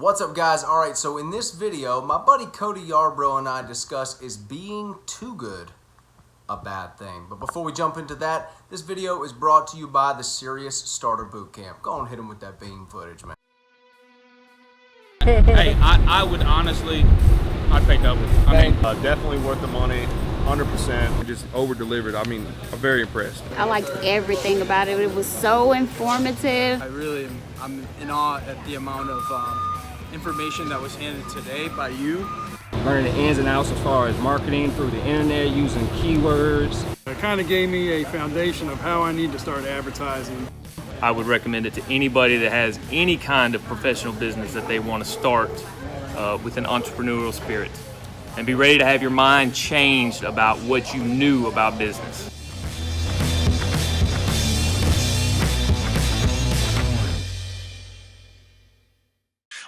What's up, guys? Alright, so in this video, my buddy Cody Yarbrough and I discuss, is being too good a bad thing? But before we jump into that, this video is brought to you by the Serious Starter Bootcamp. Go on, hit him with that beam footage, man. Hey, I would honestly, I'd pay double. I mean, definitely worth the money, 100%. just over-delivered. I mean, I'm very impressed. I liked everything about it. It was so informative. I'm in awe at the amount of information that was handed today by you. Learning the ins and outs as far as marketing through the internet, using keywords. It kind of gave me a foundation of how I need to start advertising. I would recommend it to anybody that has any kind of professional business that they want to start with an entrepreneurial spirit. And be ready to have your mind changed about what you knew about business.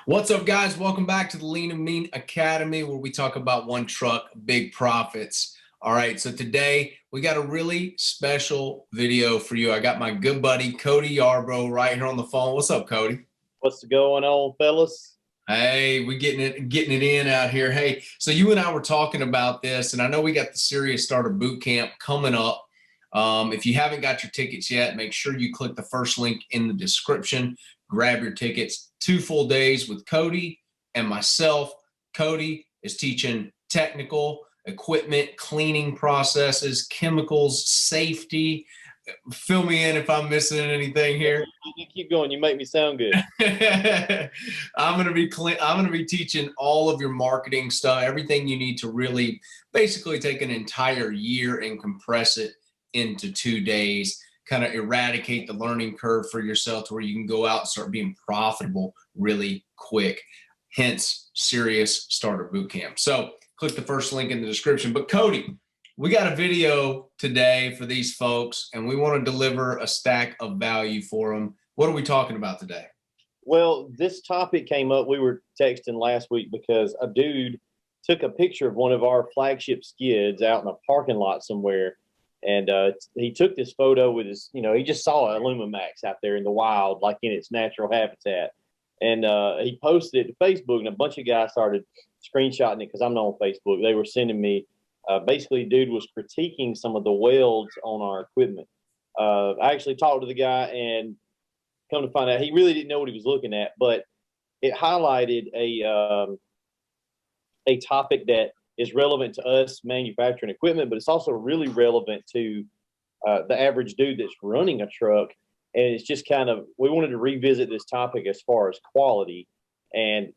What's up, guys? Welcome back to the Lean and Mean Academy, where we talk about one truck, big profits. All right, so today we got a really special video for you. I got my good buddy Cody Yarbrough right here on the phone. What's up, Cody? What's going on, fellas? Hey, we getting it in out here. Hey, so you and I were talking about this, and I know we got the Serious Starter Bootcamp coming up. If you haven't got your tickets yet, make sure you click the first link in the description. Grab your tickets. 2 full days with Cody and myself. Cody is teaching technical equipment, cleaning processes, chemicals, safety. Fill me in if I'm missing anything here. You keep going. You make me sound good. I'm gonna be teaching all of your marketing stuff, everything you need to really basically take an entire year and compress it into 2 days. Kind of eradicate the learning curve for yourself to where you can go out and start being profitable really quick. Hence, Serious Starter Bootcamp. So click the first link in the description. But Cody, we got a video today for these folks, and we want to deliver a stack of value for them. What are we talking about today? Well, this topic came up. We were texting last week because a dude took a picture of one of our flagship skids out in a parking lot somewhere. And he took this photo with his, he just saw a Lumimax out there in the wild, like in its natural habitat. And he posted it to Facebook, and a bunch of guys started screenshotting it because I'm not on Facebook. They were sending me, basically, dude was critiquing some of the welds on our equipment. I actually talked to the guy, and come to find out, he really didn't know what he was looking at, but it highlighted a topic that is relevant to us manufacturing equipment, but it's also really relevant to the average dude that's running a truck. And it's just we wanted to revisit this topic as far as quality. And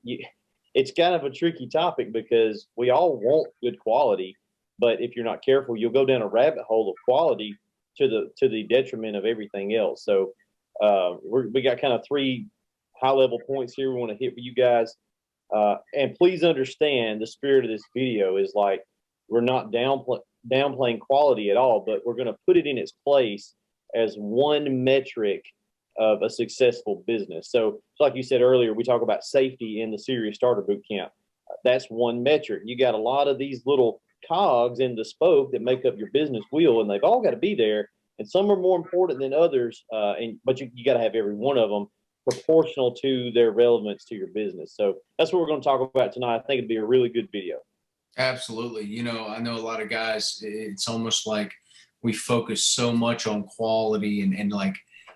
it's kind of a tricky topic because we all want good quality, but if you're not careful, you'll go down a rabbit hole of quality to the detriment of everything else. So we got kind of 3 high-level points here we want to hit for you guys. And please understand, the spirit of this video is like, we're not downplaying quality at all, but we're going to put it in its place as one metric of a successful business. So like you said earlier, we talk about safety in the Serious Starter Bootcamp. That's one metric. You got a lot of these little cogs in the spoke that make up your business wheel, and they've all got to be there. And some are more important than others, but you got to have every one of them proportional to their relevance to your business. So that's what we're going to talk about tonight. I think it'd be a really good video. Absolutely. I know a lot of guys, it's almost like we focus so much on quality and like,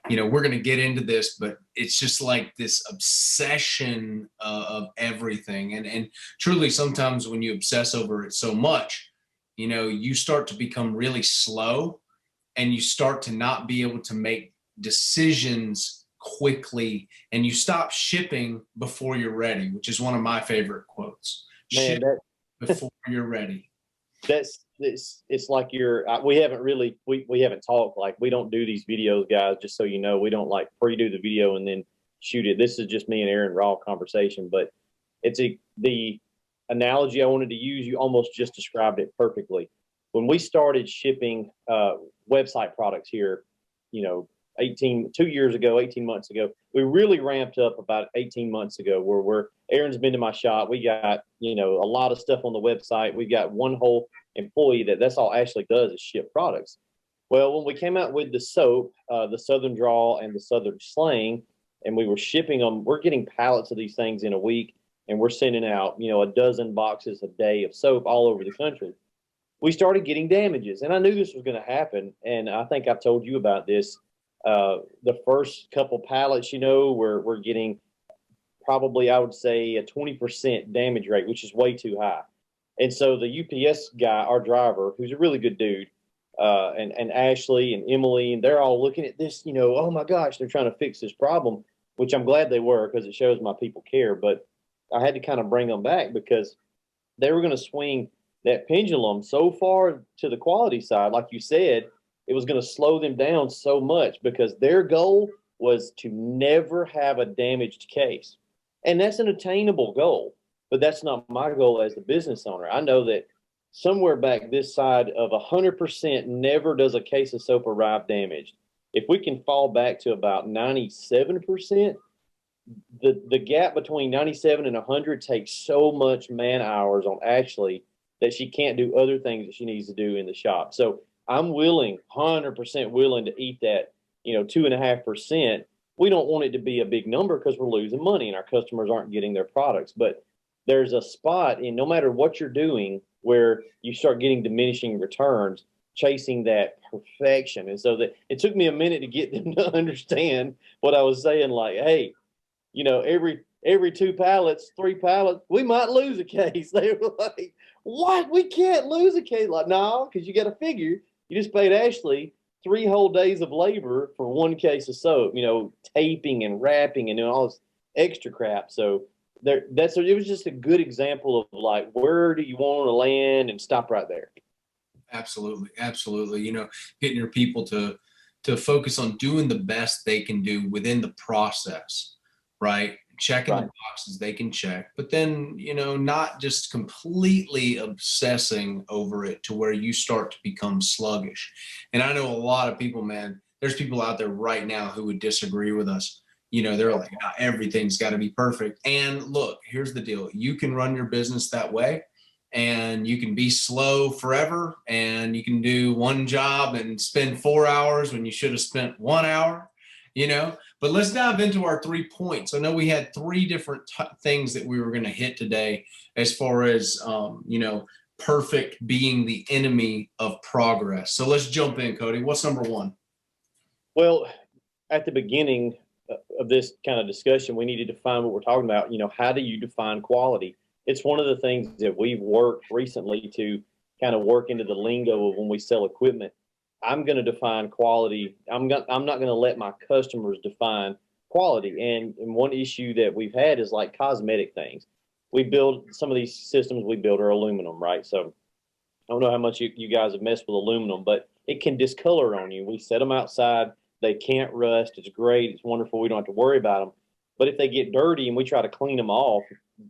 we're going to get into this, but it's just like this obsession of everything. And truly, sometimes when you obsess over it so much, you start to become really slow, and you start to not be able to make decisions quickly, and you stop shipping before you're ready, which is one of my favorite quotes. Man, before you're ready. It's like we haven't talked, like, we don't do these videos, guys, just so you know. We don't like pre-do the video and then shoot it. This is just me and Aaron raw conversation, but the analogy I wanted to use, you almost just described it perfectly. When we started shipping website products here, 18 months ago, we really ramped up about 18 months ago, where Aaron's been to my shop. We got, a lot of stuff on the website. We got one whole employee that's all Ashley does is ship products. Well, when we came out with the soap, the Southern Draw and the Southern Slang, and we were shipping them. We're getting pallets of these things in a week, and we're sending out, a dozen boxes a day of soap all over the country. We started getting damages, and I knew this was going to happen. And I think I've told you about this. The first couple pallets, we're getting probably, I would say, a 20% damage rate, which is way too high. And so the UPS guy, our driver, who's a really good dude, and Ashley and Emily, and they're all looking at this, oh my gosh, they're trying to fix this problem, which I'm glad they were, because it shows my people care. But I had to kind of bring them back because they were going to swing that pendulum so far to the quality side. Like you said, it was going to slow them down so much because their goal was to never have a damaged case. And that's an attainable goal, but that's not my goal as the business owner. I know that somewhere back this side of 100% never does a case of soap arrive damaged. If we can fall back to about 97%, the gap between 97 and 100 takes so much man hours on Ashley that she can't do other things that she needs to do in the shop. So I'm willing, 100% willing to eat that, 2.5%. We don't want it to be a big number because we're losing money and our customers aren't getting their products. But there's a spot in no matter what you're doing where you start getting diminishing returns, chasing that perfection. And so that it took me a minute to get them to understand what I was saying. Like, hey, every 2 pallets, 3 pallets, we might lose a case. They were like, what? We can't lose a case. Like, no, because you got to figure you just paid Ashley 3 whole days of labor for 1 case of soap, taping and wrapping and doing all this extra crap. So it was just a good example of like, where do you want to land, and stop right there. Absolutely. Absolutely. Getting your people to focus on doing the best they can do within the process, right? Checking the boxes they can check, but then, not just completely obsessing over it to where you start to become sluggish. And I know a lot of people, man, there's people out there right now who would disagree with us. They're like, everything's got to be perfect. And look, here's the deal. You can run your business that way, and you can be slow forever, and you can do one job and spend 4 hours when you should have spent 1 hour. But let's dive into our 3 points. I know we had 3 different things that we were going to hit today, as far as, perfect being the enemy of progress. So let's jump in, Cody. What's number 1? Well, at the beginning of this kind of discussion, we need to define what we're talking about. How do you define quality? It's one of the things that we've worked recently to kind of work into the lingo of when we sell equipment. I'm going to define quality. I'm not going to let my customers define quality. And one issue that we've had is like cosmetic things. We build some of these systems we build are aluminum, right? So I don't know how much you guys have messed with aluminum, but it can discolor on you. We set them outside. They can't rust. It's great. It's wonderful. We don't have to worry about them. But if they get dirty and we try to clean them off,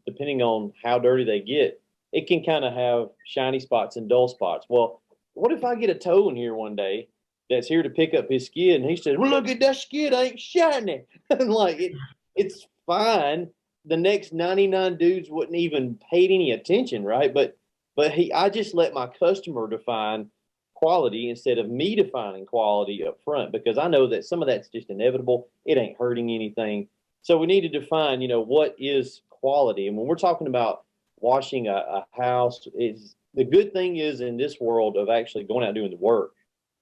depending on how dirty they get, it can kind of have shiny spots and dull spots. Well, what if I get a toe in here one day that's here to pick up his skid, and he says, well, look at that skid, ain't shiny. And like, it's fine. The next 99 dudes wouldn't even paid any attention, right? But I just let my customer define quality instead of me defining quality up front, because I know that some of that's just inevitable. It ain't hurting anything. So we need to define, what is quality. And when we're talking about washing a house, the good thing is in this world of actually going out and doing the work,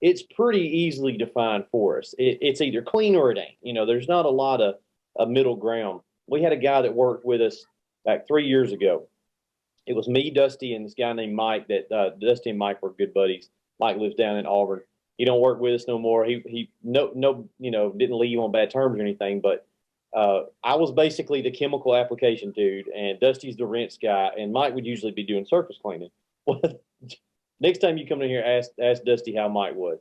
it's pretty easily defined for us. It's either clean or it ain't. There's not a lot of middle ground. We had a guy that worked with us back 3 years ago. It was me, Dusty, and this guy named Mike. That Dusty and Mike were good buddies. Mike lives down in Auburn. He don't work with us no more. He didn't leave on bad terms or anything. But I was basically the chemical application dude, and Dusty's the rinse guy, and Mike would usually be doing surface cleaning. Well, next time you come in here, ask Dusty how Mike would.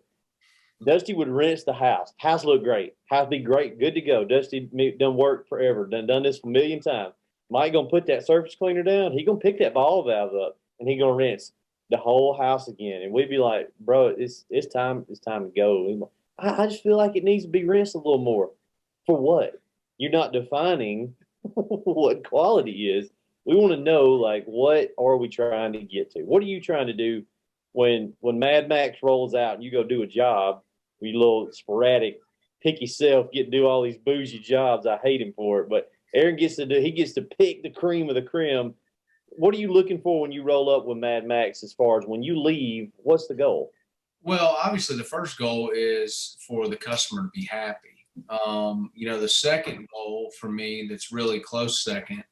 Dusty would rinse the house. House looked great. House be great, good to go. Dusty done work forever, done this a million times. Mike gonna put that surface cleaner down. He gonna pick that ball valve up, and he gonna rinse the whole house again. And we'd be like, bro, it's time to go. I just feel like it needs to be rinsed a little more. For what? You're not defining what quality is. We want to know, like, what are we trying to get to? What are you trying to do when Mad Max rolls out and you go do a job, you little sporadic pick himself, get to do all these bougie jobs. I hate him for it, but Aaron gets to pick the cream of the creme. What are you looking for when you roll up with Mad Max as far as when you leave? What's the goal? Well, obviously, the first goal is for the customer to be happy. The second goal for me, that's really close second,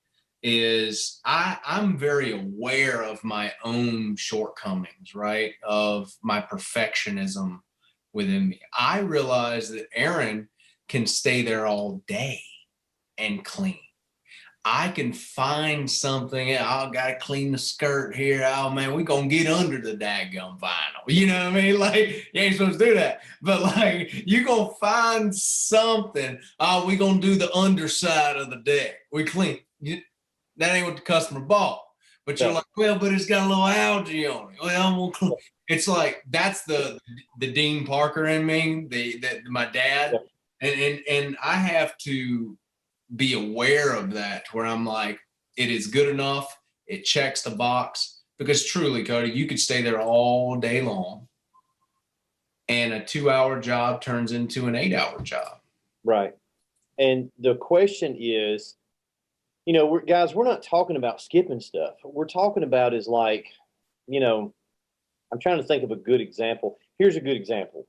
is I'm very aware of my own shortcomings, right? Of my perfectionism within me. I realize that Aaron can stay there all day and clean. I can find something. I gotta clean the skirt here. Oh man, we gonna get under the daggum vinyl. You know what I mean? Like, you ain't supposed to do that. But like, you gonna find something. Oh, we gonna do the underside of the deck. We clean. That ain't what the customer bought. But you're like, well, but it's got a little algae on it. Well, I'm gonna clean. It's like, that's the Dean Parker in me, my dad. And I have to be aware of that, where I'm like, it is good enough. It checks the box, because truly, Cody, you could stay there all day long and a 2-hour job turns into an 8-hour job. Right. And the question is, we're not talking about skipping stuff. We're talking about is like, I'm trying to think of a good example. Here's a good example.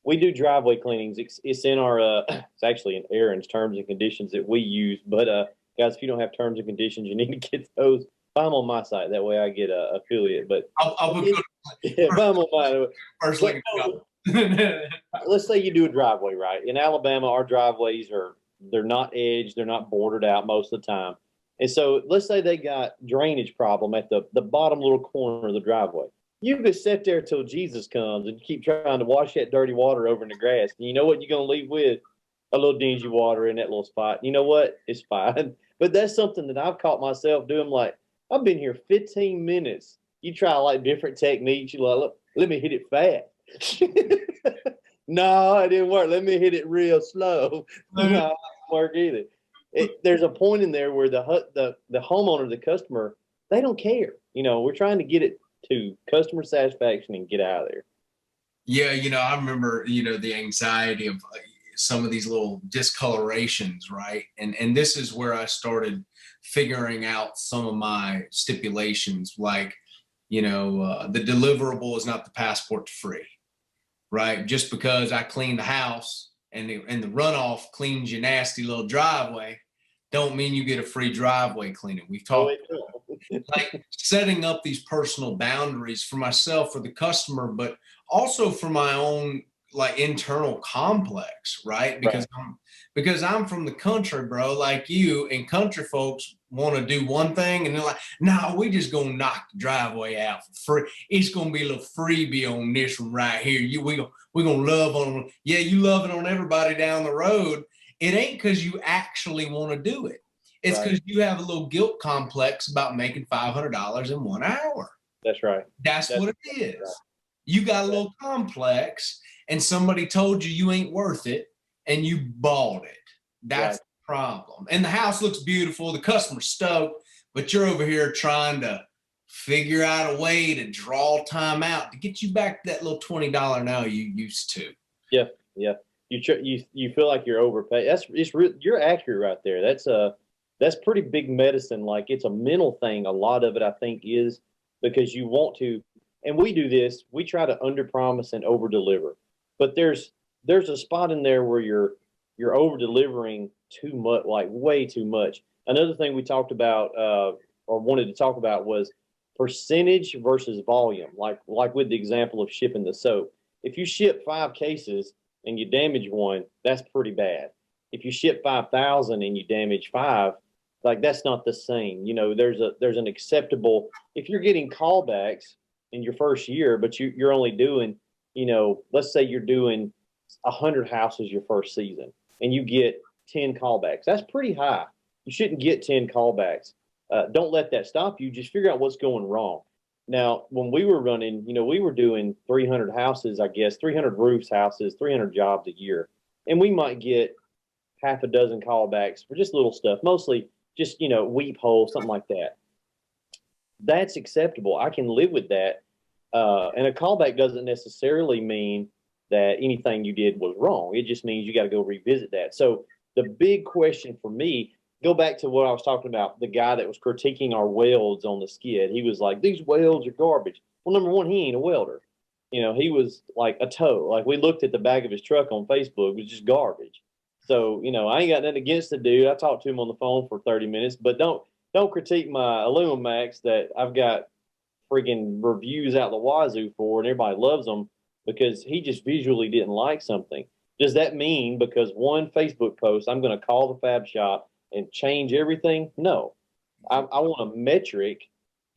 We do driveway cleanings. It's in our, it's actually in Aaron's terms and conditions that we use. But guys, if you don't have terms and conditions, you need to get those. Buy them on my site. That way I get a affiliate. But I'll buy them on mine. First link. Let's say you do a driveway, right? In Alabama, our driveways they're not edged, they're not bordered out most of the time. And so let's say they got drainage problem at the bottom little corner of the driveway. You could sit there till Jesus comes and keep trying to wash that dirty water over in the grass. And you know what you're going to leave with? A little dingy water in that little spot. You know what? It's fine. But that's something that I've caught myself doing. Like, I've been here 15 minutes. You try like different techniques. You like, look, let me hit it fast. No, it didn't work. Let me hit it real slow. No, it didn't work either. There's a point in there where the homeowner, the customer, they don't care. We're trying to get it to customer satisfaction and get out of there. Yeah, I remember, the anxiety of some of these little discolorations, right? And this is where I started figuring out some of my stipulations, like, the deliverable is not the passport to free, right? Just because I clean the house and the runoff cleans your nasty little driveway, don't mean you get a free driveway cleaning. We've talked like setting up these personal boundaries for myself, for the customer, but also for my own like internal complex, right? Because I'm from the country, bro, like you, and country folks want to do one thing and they're like, no, we just gonna knock the driveway out for free. It's gonna be a little freebie on this one right here. We're gonna love on them. Yeah, you love it on everybody down the road. It ain't because you actually want to do it. It's because you have a little guilt complex about making $500 in 1 hour. That's right. That's what it is. Right. You got a little complex and somebody told you ain't worth it and you bought it. That's the problem. And the house looks beautiful. The customer's stoked, but you're over here trying to figure out a way to draw time out to get you back to that little $20 an hour you used to. Yeah. Yeah. You feel like you're overpaid. You're accurate right there. That's pretty big medicine. Like, it's a mental thing. A lot of it, I think, is because you want to, and we do this, we try to under promise and over deliver, but there's a spot in there where you're over delivering too much, like way too much. Another thing we talked about, or wanted to talk about, was percentage versus volume. Like with the example of shipping the soap, if you ship 5 cases and you damage 1, that's pretty bad. If you ship 5,000 and you damage 5, like, that's not the same. There's an acceptable, if you're getting callbacks in your first year, but you're only doing, let's say you're doing 100 houses your first season and you get 10 callbacks. That's pretty high. You shouldn't get 10 callbacks. Don't let that stop you. Just figure out what's going wrong. Now, when we were running, we were doing 300 houses, I guess, 300 roofs, houses, 300 jobs a year. And we might get half a dozen callbacks for just little stuff, mostly just, weep holes, something like that. That's acceptable. I can live with that. And a callback doesn't necessarily mean that anything you did was wrong. It just means you got to go revisit that. So the big question for me, go back to what I was talking about, the guy that was critiquing our welds on the skid. He was like, these welds are garbage. Well, number one, he ain't a welder. You know, he was like a tow. Like, we looked at the back of his truck on Facebook, it was just garbage. So, you know, I ain't got nothing against the dude. I talked to him on the phone for 30 minutes, but don't critique my Alumimax that I've got friggin' reviews out the wazoo for, and everybody loves them because he just visually didn't like something. Does that mean because one Facebook post, I'm going to call the fab shop and change everything? No. I want a metric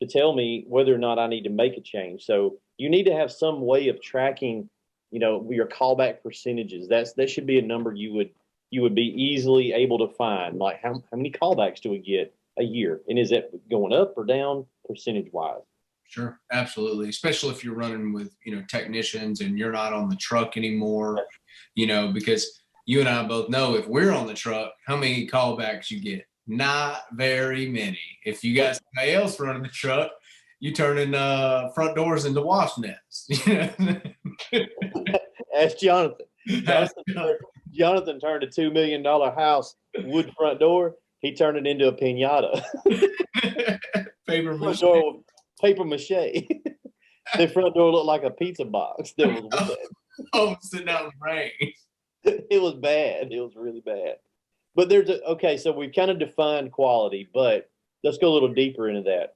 to tell me whether or not I need to make a change. So you need to have some way of tracking, you know, your callback percentages. That should be a number you would be easily able to find. Like, how many callbacks do we get a year? And is it going up or down percentage wise? Sure, absolutely. Especially if you're running with, you know, technicians and you're not on the truck anymore, you know, because you and I both know if we're on the truck, how many callbacks you get? Not very many. If you got somebody else running the truck, you turning front doors into wasp nests. Ask Jonathan. Jonathan turned a $2 million house wood front door. He turned it into a pinata. Paper mache. The front door looked like a pizza box. That was wet. Oh, sitting out in the rain. It was bad. It was really bad. But okay, so we've kind of defined quality, but let's go a little deeper into that.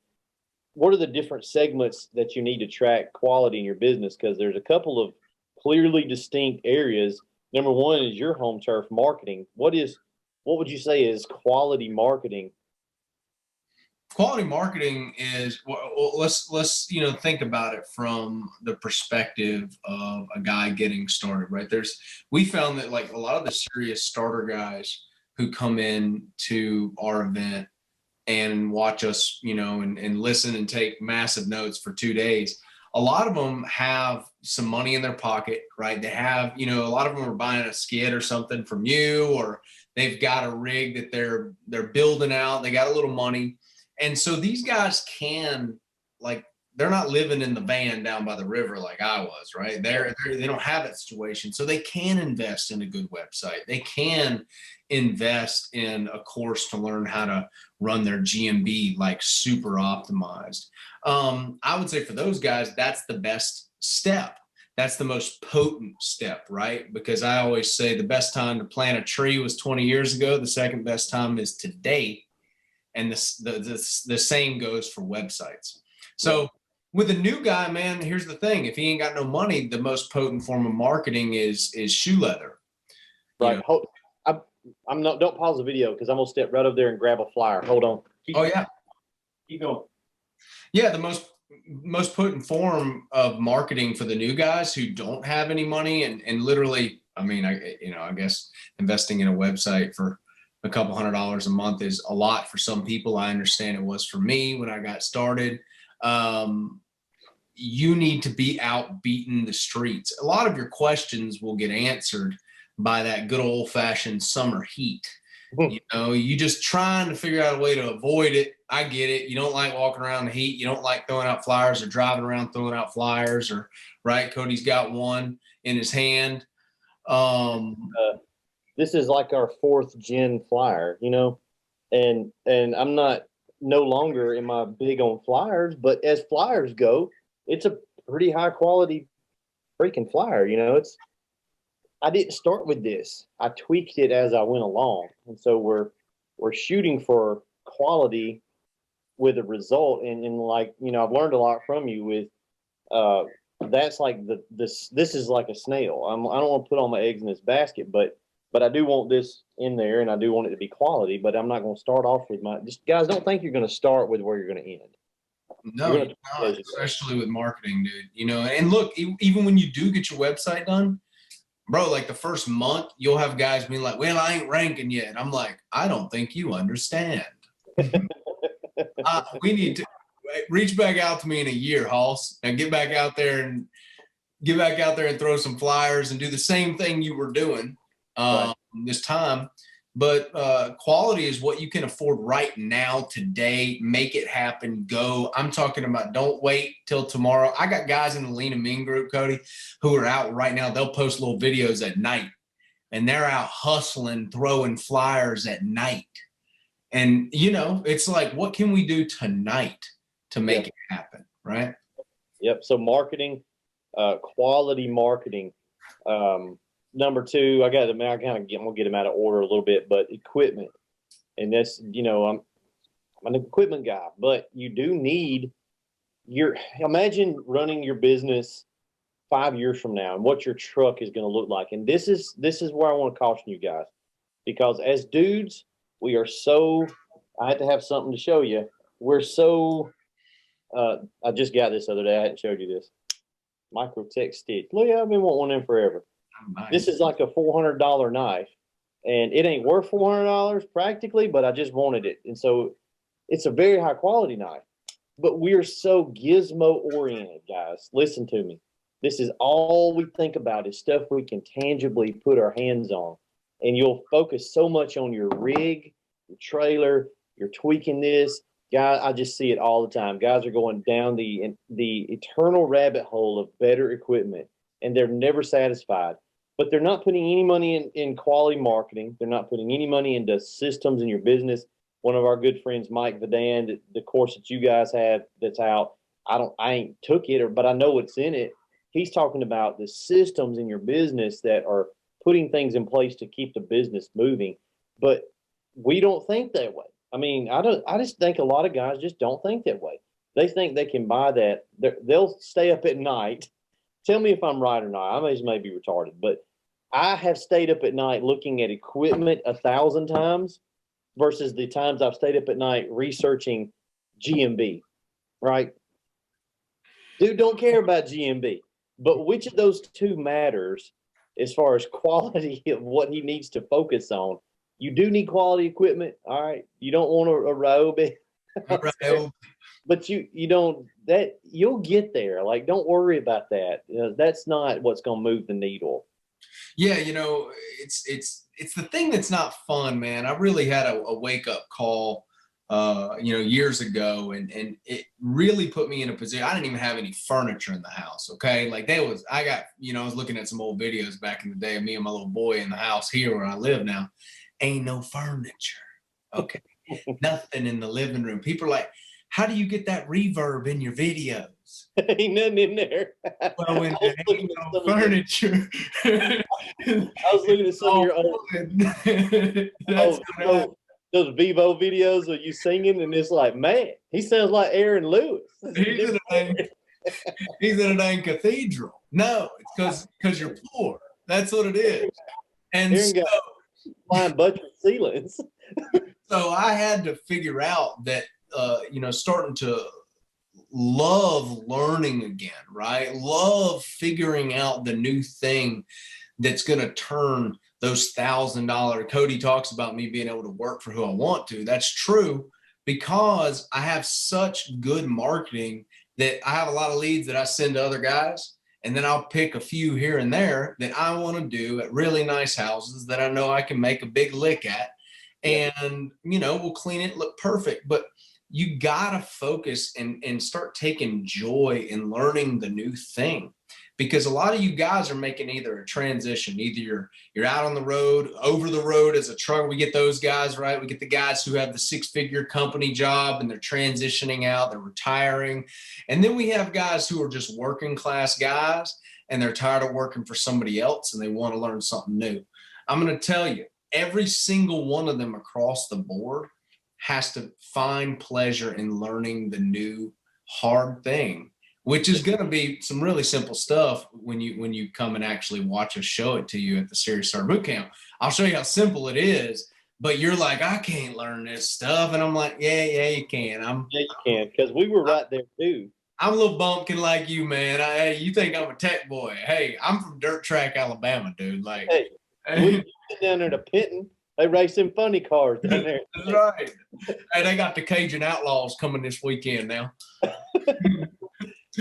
What are the different segments that you need to track quality in your business? Because there's a couple of clearly distinct areas. Number one is your home turf marketing. What would you say is quality marketing? Quality marketing is, well, let's you know, think about it from the perspective of a guy getting started, right? We found that like a lot of the serious starter guys who come in to our event and watch us, you know, and listen and take massive notes for 2 days, a lot of them have some money in their pocket, right? They have, you know, a lot of them are buying a skid or something from you, or they've got a rig that they're building out. They got a little money. And so these guys can, like, they're not living in the van down by the river like I was, right? They don't have that situation. So they can invest in a good website. They can invest in a course to learn how to run their GMB like super optimized. I would say for those guys, that's the best step. That's the most potent step, right? Because I always say the best time to plant a tree was 20 years ago. The second best time is today. And the same goes for websites. So with a new guy, man, here's the thing. If he ain't got no money, the most potent form of marketing is shoe leather. Right. You know? Don't pause the video because I'm going to step right over there and grab a flyer. Hold on. Keep going. Yeah. The most potent form of marketing for the new guys who don't have any money and literally, I mean, I guess investing in a website for a couple $100 a month is a lot for some people. I understand it was for me when I got started. You need to be out beating the streets. A lot of your questions will get answered by that good old fashioned summer heat. You know, you just trying to figure out a way to avoid it. I get it. You don't like walking around the heat. You don't like throwing out flyers or driving around throwing out flyers, or right. Cody's got one in his hand. This is like our 4th gen flyer, you know, and I'm no longer am I big on flyers, but as flyers go, it's a pretty high quality freaking flyer. You know, I didn't start with this. I tweaked it as I went along. And so we're shooting for quality with a result. And like, you know, I've learned a lot from you with, that's like this is like a snail. I don't want to put all my eggs in this basket, but I do want this in there, and I do want it to be quality, but I'm not going to start off with guys, don't think you're going to start with where you're going to end. No, you're not, especially with marketing, dude. You know, and look, even when you do get your website done, bro, like the first month, you'll have guys being like, well, I ain't ranking yet. I'm like, I don't think you understand. We need to reach back out to me in a year, Hoss, and get back out there and throw some flyers and do the same thing you were doing. This time, but quality is what you can afford right now, today. Make it happen. Go. I'm talking about don't wait till tomorrow. I got guys in the Lean and Mean group, Cody, who are out right now. They'll post little videos at night, and they're out hustling, throwing flyers at night. And, you know, it's like, what can we do tonight to make it happen, right? Yep. So marketing, quality marketing. Number two, I'm gonna get them out of order a little bit, but equipment, and that's, you know, I'm an equipment guy, but you do need imagine running your business 5 years from now and what your truck is going to look like. And this is where I want to caution you guys, because as dudes, we are so, I had to have something to show you. We're so, I just got this the other day. I hadn't showed you this. Microtech stick. Look, I've been wanting one of them forever. Nice. This is like a $400 knife, and it ain't worth $400 practically, but I just wanted it. And so it's a very high quality knife, but we are so gizmo oriented, guys. Listen to me. This is all we think about is stuff we can tangibly put our hands on. And you'll focus so much on your rig, your trailer, you're tweaking this. Guys, I just see it all the time. Guys are going down the eternal rabbit hole of better equipment, and they're never satisfied. But they're not putting any money in quality marketing. They're not putting any money into systems in your business. One of our good friends, Mike Vadan, the course that you guys have that's out, I ain't took it, but I know what's in it. He's talking about the systems in your business that are putting things in place to keep the business moving. But we don't think that way. I mean, I just think a lot of guys just don't think that way. They think they can buy that. They'll stay up at night. Tell me if I'm right or not. I may be retarded, but I have stayed up at night looking at equipment 1,000 times versus the times I've stayed up at night researching GMB, right? Dude, don't care about GMB, but which of those two matters as far as quality of what he needs to focus on? You do need quality equipment, all right? You don't want a Ryobi. But you don't, that you'll get there. Like, don't worry about that. You know, that's not what's going to move the needle. Yeah, you know, it's the thing that's not fun, man. I really had a wake up call, you know, years ago, and it really put me in a position. I didn't even have any furniture in the house. Okay, like I was looking at some old videos back in the day of me and my little boy in the house here where I live now. Ain't no furniture. Okay, nothing in the living room. People are like, how do you get that reverb in your videos? Ain't nothing in there. Well, when there ain't no furniture. I was looking at some of your old those Vivo videos of you singing, and it's like, man, he sounds like Aaron Lewis. He's in a dang cathedral. No, it's because you're poor. That's what it is. And Aaron got flying buttress ceilings. So I had to figure out that, you know, starting to love learning again, right? Love figuring out the new thing that's going to turn those $1,000. Cody talks about me being able to work for who I want to. That's true, because I have such good marketing that I have a lot of leads that I send to other guys, and then I'll pick a few here and there that I want to do at really nice houses that I know I can make a big lick at, and, you know, we'll clean it, look perfect. But you gotta focus and start taking joy in learning the new thing, because a lot of you guys are making either a transition, either you're out on the road, over the road as a trucker. We get those guys, right? We get the guys who have the 6-figure company job and they're transitioning out, they're retiring. And then we have guys who are just working class guys and they're tired of working for somebody else and they want to learn something new. I'm going to tell you, every single one of them across the board has to find pleasure in learning the new hard thing, which is going to be some really simple stuff when you come and actually watch us show it to you at the Serious Seller Bootcamp. I'll show you how simple it is, but you're like, I can't learn this stuff. And I'm like, yeah, you can. Yeah, you can, because we were right there too. I'm a little bumpkin like you, man. Hey, you think I'm a tech boy. Hey, I'm from Dirt Track, Alabama, dude. Like, hey, we get down there to Pinton. They race them funny cars down there. That's right. Hey, they got the Cajun Outlaws coming this weekend now.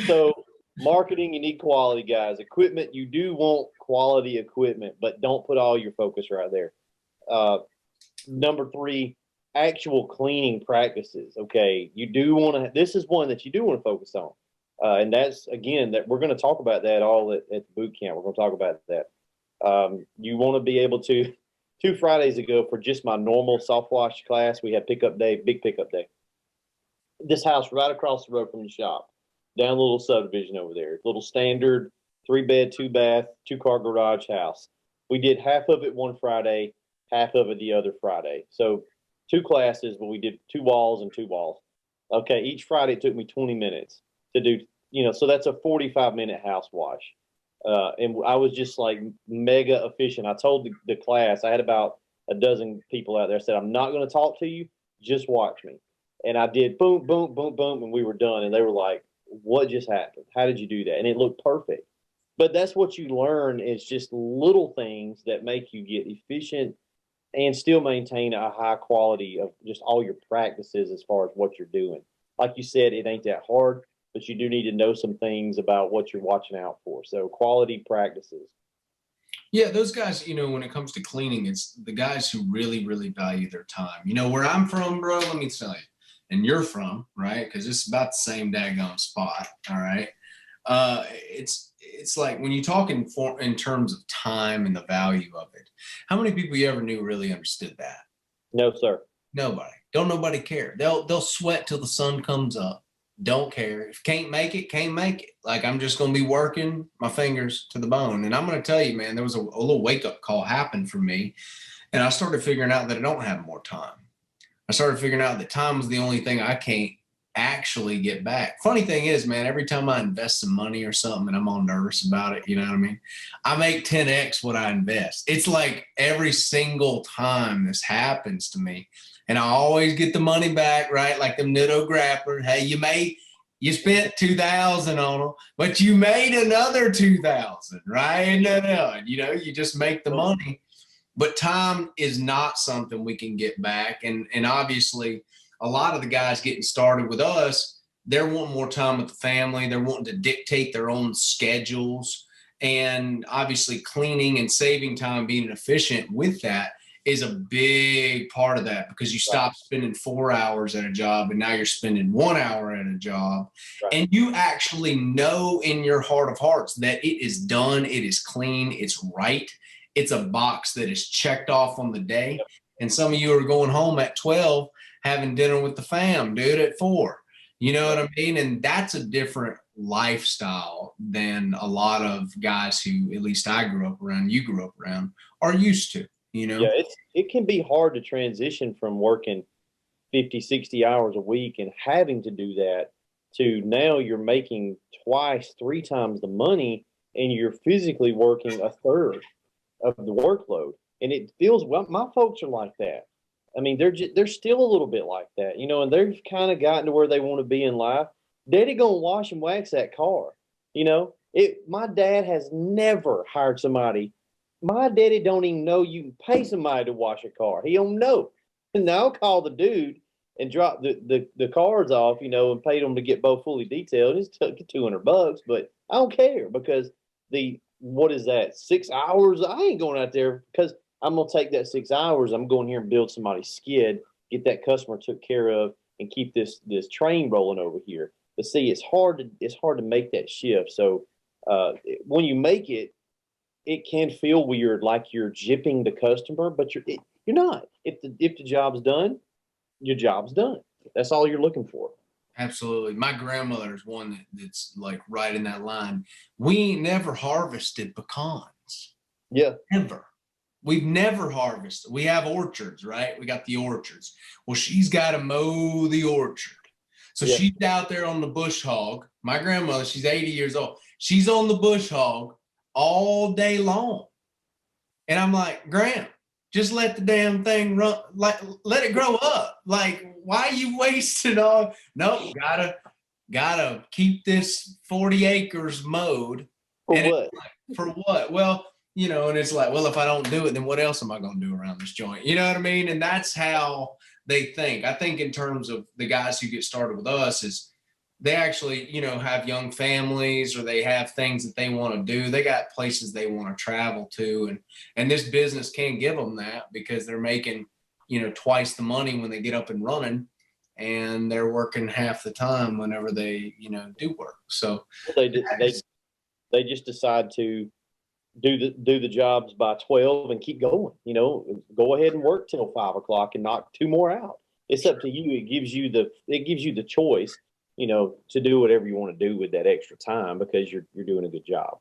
So marketing, you need quality, guys. Equipment, you do want quality equipment, but don't put all your focus right there. Number three, actual cleaning practices. Okay, you do want to. This is one that you do want to focus on, and that's again that we're going to talk about that all at the boot camp. We're going to talk about that. You want to be able to. 2 Fridays ago, for just my normal soft wash class, we had pickup day, big pickup day. This house right across the road from the shop, down a little subdivision over there, little standard 3-bed, 2-bath, 2-car garage house. We did half of it one Friday, half of it the other Friday. So 2 classes, but we did 2 walls and 2 walls. Okay, each Friday it took me 20 minutes to do, so that's a 45-minute house wash. And I was just like mega efficient. I told the class, I had about a dozen people out there, I said, I'm not going to talk to you, just watch me. And I did boom, boom, boom, boom, and we were done. And they were like, what just happened? How did you do that? And it looked perfect. But that's what you learn, is just little things that make you get efficient and still maintain a high quality of just all your practices as far as what you're doing. Like you said, it ain't that hard, but you do need to know some things about what you're watching out for. So quality practices. Yeah, those guys, when it comes to cleaning, it's the guys who really, really value their time. Where I'm from, bro, let me tell you, and you're from, right? Because it's about the same daggone spot, all right? It's like when you talk in terms of time and the value of it, how many people you ever knew really understood that? No, sir. Nobody. Don't nobody care. They'll sweat till the sun comes up. Don't care. If can't make it, can't make it. Like, I'm just going to be working my fingers to the bone. And I'm going to tell you, man, there was a little wake up call happened for me. And I started figuring out that I don't have more time. I started figuring out that time was the only thing I can't actually get back. Funny thing is, man, every time I invest some money or something and I'm all nervous about it, you know what I mean? I make 10x what I invest. It's like every single time this happens to me. And I always get the money back, right? Like them Nitto Grappler. Hey, you spent 2,000 on them, but you made another 2,000, right? No. You just make the money. But time is not something we can get back. And obviously, a lot of the guys getting started with us, they're wanting more time with the family. They're wanting to dictate their own schedules. And obviously, cleaning and saving time, being efficient with that is a big part of that, because you stop spending 4 hours at a job and now you're spending 1 hour at a job. Right. And you actually know in your heart of hearts that it is done, it is clean, it's right. It's a box that is checked off on the day. Yep. And some of you are going home at 12, having dinner with the fam, dude, at 4. You know what I mean? And that's a different lifestyle than a lot of guys who, at least I grew up around, you grew up around, are used to. Yeah, it can be hard to transition from working 50, 60 hours a week and having to do that to now you're making twice, 3 times the money, and you're physically working a third of the workload. And it feels, well, my folks are like that. I mean, they're still a little bit like that, and they've kind of gotten to where they want to be in life. Daddy gonna wash and wax that car. My dad has never hired somebody. My daddy don't even know you can pay somebody to wash a car. He don't know. And I'll call the dude and drop the cars off, and pay them to get both fully detailed. It's took $200, but I don't care, because what is that, 6 hours? I ain't going out there because I'm going to take that 6 hours. I'm going here and build somebody's skid, get that customer took care of, and keep this train rolling over here. But see, it's hard to make that shift. So when you make it, it can feel weird, like you're gypping the customer, but you're not. If the job's done, your job's done. That's all you're looking for. Absolutely. My grandmother's one that's like right in that line. We never harvested pecans. Yeah. Never. We've never harvested. We have orchards, right? We got the orchards. Well, she's got to mow the orchard. So yeah. She's out there on the bush hog. My grandmother, she's 80 years old. She's on the bush hog all day long. And I'm like, Graham, just let the damn thing run, like, let it grow up. Like, why are you wasting all? Nope, gotta keep this 40 acres mowed. For what? For what? Well, and it's like, well, if I don't do it, then what else am I going to do around this joint? You know what I mean? And that's how they think. I think in terms of the guys who get started with us is they actually, have young families, or they have things that they want to do. They got places they want to travel to. And this business can give them that, because they're making twice the money when they get up and running, and they're working half the time whenever they, do work. So They just decide to do the jobs by 12 and keep going. Go ahead and work till 5 o'clock and knock 2 more out. It's up to you. It gives you the choice, to do whatever you want to do with that extra time because you're doing a good job.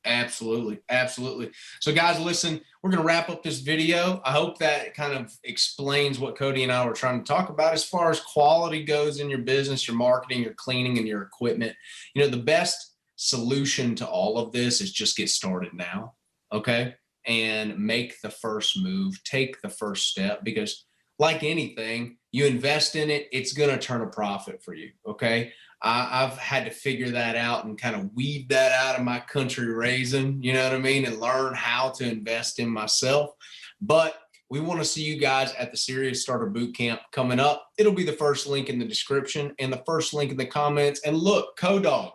Absolutely. Absolutely. So guys, listen, we're going to wrap up this video. I hope that kind of explains what Cody and I were trying to talk about as far as quality goes in your business, your marketing, your cleaning, and your equipment. The best solution to all of this is just get started now. Okay. And make the first move, take the first step, because like anything, you invest in it, it's going to turn a profit for you. Okay. I've had to figure that out and kind of weed that out of my country raising, you know what I mean? And learn how to invest in myself. But we want to see you guys at the Serious Starter Bootcamp coming up. It'll be the first link in the description and the first link in the comments. And look, CoDog,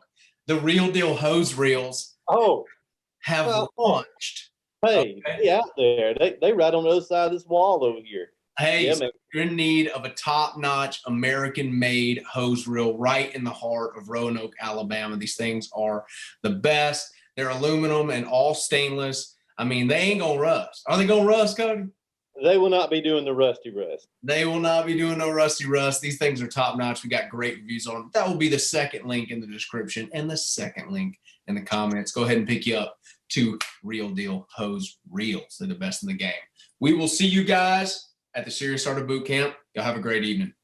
the Real Deal Hose Reels have launched. Hey, Okay. They out there. They right on the other side of this wall over here. Hey, Yeah, so if you're in need of a top-notch American-made hose reel right in the heart of Roanoke, Alabama. These things are the best. They're aluminum and all stainless. I mean, they ain't gonna rust. Are they gonna rust, Cody? They will not be doing the rusty rust. They will not be doing no rusty rust. These things are top-notch. We got great reviews on them. That will be the second link in the description and the second link in the comments. Go ahead and pick you up to Real Deal Hose Reels. They're the best in the game. We will see you guys at the Serious Starter Bootcamp. Y'all have a great evening.